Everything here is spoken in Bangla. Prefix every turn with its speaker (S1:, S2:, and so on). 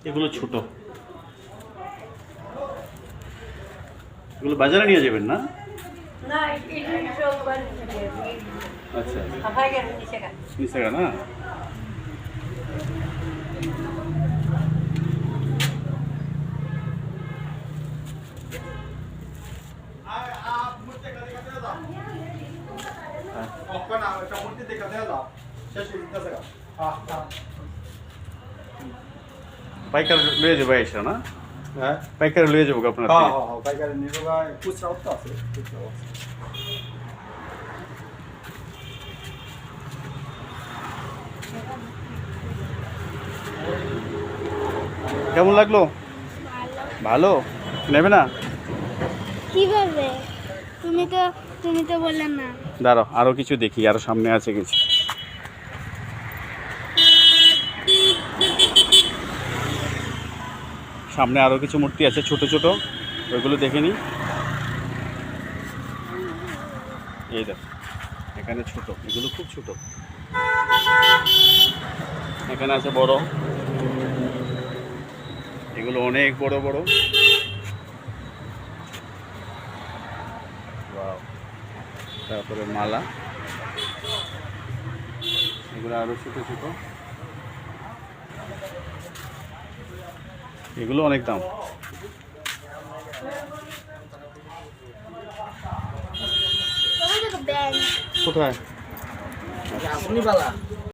S1: এগুলো ছোট, এগুলো বাজারে নিয়ে যাবেন না? আচ্ছা নিচে না। পাইকার লয়ে যাবো এসে না? হ্যাঁ পাইকারে লয়ে যাবো আপনার।
S2: হ্যাঁ হ্যাঁ পাইকারে নিয়ে যাবো, খুচরাও তো আছে, খুচরাও আছে।
S1: কেমন লাগলো? ভালো। নেবে না?
S3: কিভাবে? তুমি তো বললে না।
S1: দাঁড়াও আরো কিছু দেখি, আরো সামনে আছে কিছু। সামনে আরো কিছু মূর্তি আছে ছোট ছোট, ওইগুলো দেখে নি। এই দেখো এখানে ছোট, এগুলো খুব ছোট। এখানে আছে বড়, এগুলো অনেক বড় বড়। ওয়াও। তারপরে মালা, এগুলো আরো ছোট ছোট, এগুলো অনেক দাম। কোথায়?